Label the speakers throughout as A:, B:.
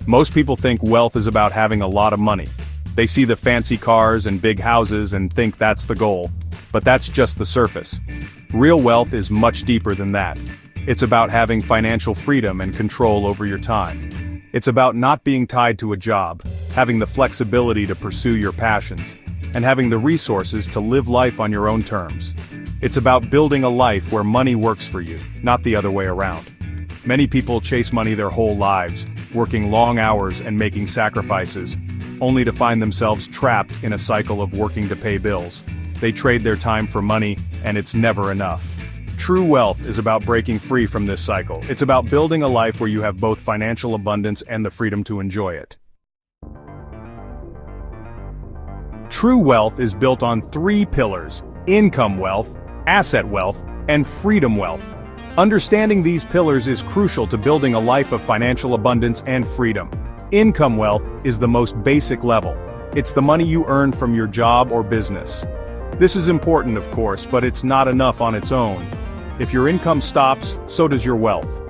A: Most people think wealth is about having a lot of money. They see the fancy cars and big houses and think that's the goal. But that's just the surface. Real wealth is much deeper than that. It's about having financial freedom and control over your time. It's about not being tied to a job, having the flexibility to pursue your passions, and having the resources to live life on your own terms. It's about building a life where money works for you, not the other way around. Many people chase money their whole lives, working long hours and making sacrifices, only to find themselves trapped in a cycle of working to pay bills. They trade their time for money, and it's never enough. True wealth is about breaking free from this cycle. It's about building a life where you have both financial abundance and the freedom to enjoy it. True wealth is built on three pillars: income wealth, asset wealth, and freedom wealth. Understanding these pillars is crucial to building a life of financial abundance and freedom. Income wealth is the most basic level. It's the money you earn from your job or business. This is important, of course, but it's not enough on its own. If your income stops, so does your wealth.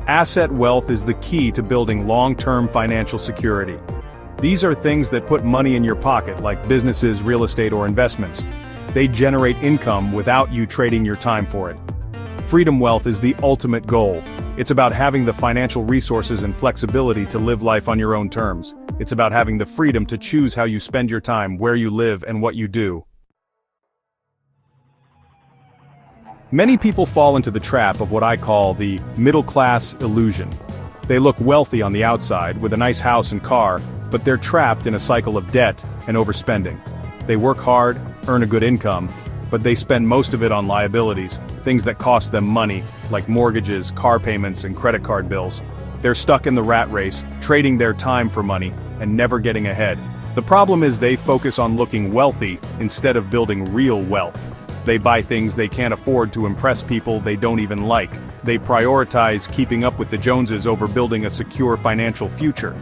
A: Asset wealth is the key to building long-term financial security. These are things that put money in your pocket, like businesses, real estate, or investments. They generate income without you trading your time for it. Freedom wealth is the ultimate goal. It's about having the financial resources and flexibility to live life on your own terms. It's about having the freedom to choose how you spend your time, where you live, and what you do. Many people fall into the trap of what I call the middle-class illusion. They look wealthy on the outside, with a nice house and car, but they're trapped in a cycle of debt and overspending. They work hard, earn a good income, but they spend most of it on liabilities, things that cost them money, like mortgages, car payments, and credit card bills. They're stuck in the rat race, trading their time for money, and never getting ahead. The problem is they focus on looking wealthy instead of building real wealth. They buy things they can't afford to impress people they don't even like. They prioritize keeping up with the Joneses over building a secure financial future.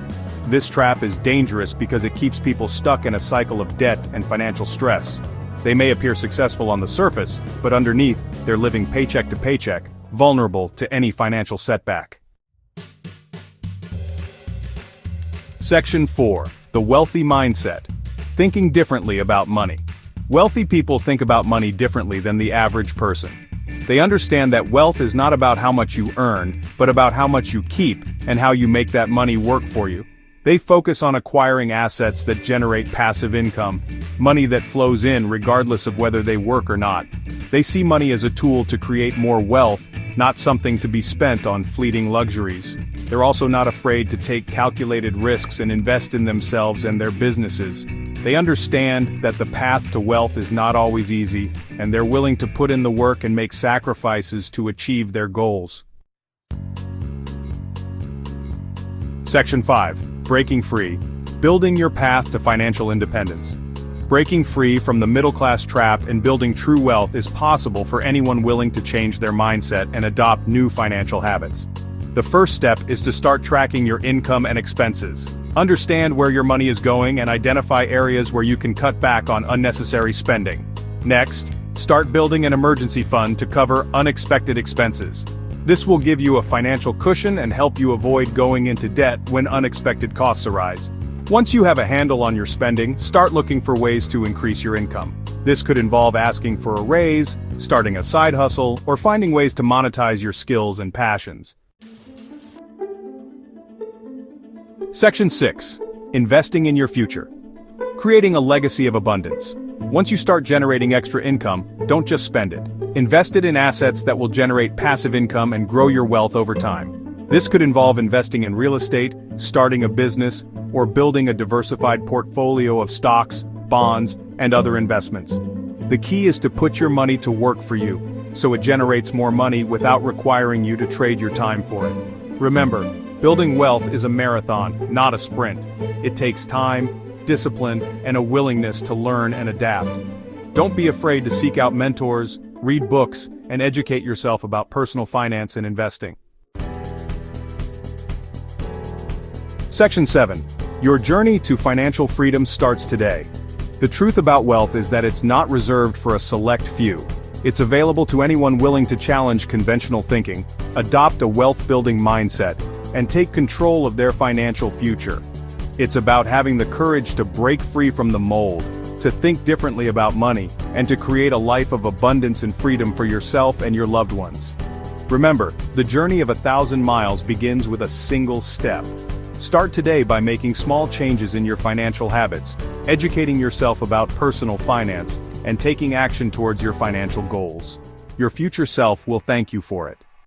A: This trap is dangerous because it keeps people stuck in a cycle of debt and financial stress. They may appear successful on the surface, but underneath, they're living paycheck to paycheck, vulnerable to any financial setback. Section 4. The Wealthy Mindset. Thinking differently about money. Wealthy people think about money differently than the average person. They understand that wealth is not about how much you earn, but about how much you keep, and how you make that money work for you. They focus on acquiring assets that generate passive income, money that flows in regardless of whether they work or not. They see money as a tool to create more wealth, not something to be spent on fleeting luxuries. They're also not afraid to take calculated risks and invest in themselves and their businesses. They understand that the path to wealth is not always easy, and they're willing to put in the work and make sacrifices to achieve their goals. Section 5. Breaking free. Building your path to financial independence. Breaking free from the middle-class trap and building true wealth is possible for anyone willing to change their mindset and adopt new financial habits. The first step is to start tracking your income and expenses. Understand where your money is going and identify areas where you can cut back on unnecessary spending. Next, start building an emergency fund to cover unexpected expenses. This will give you a financial cushion and help you avoid going into debt when unexpected costs arise. Once you have a handle on your spending, start looking for ways to increase your income. This could involve asking for a raise, starting a side hustle, or finding ways to monetize your skills and passions. Section 6. Investing in your future. Creating a legacy of abundance. Once you start generating extra income, don't just spend it. Invest it in assets that will generate passive income and grow your wealth over time. This could involve investing in real estate, starting a business, or building a diversified portfolio of stocks, bonds, and other investments. The key is to put your money to work for you, so it generates more money without requiring you to trade your time for it. Remember, building wealth is a marathon, not a sprint. It takes time, discipline, and a willingness to learn and adapt. Don't be afraid to seek out mentors, read books, and educate yourself about personal finance and investing. Section 7. Your journey to financial freedom starts today. The truth about wealth is that it's not reserved for a select few. It's available to anyone willing to challenge conventional thinking, adopt a wealth-building mindset, and take control of their financial future. It's about having the courage to break free from the mold, to think differently about money, and to create a life of abundance and freedom for yourself and your loved ones. Remember, the journey of 1,000 miles begins with a single step. Start today by making small changes in your financial habits, educating yourself about personal finance, and taking action towards your financial goals. Your future self will thank you for it.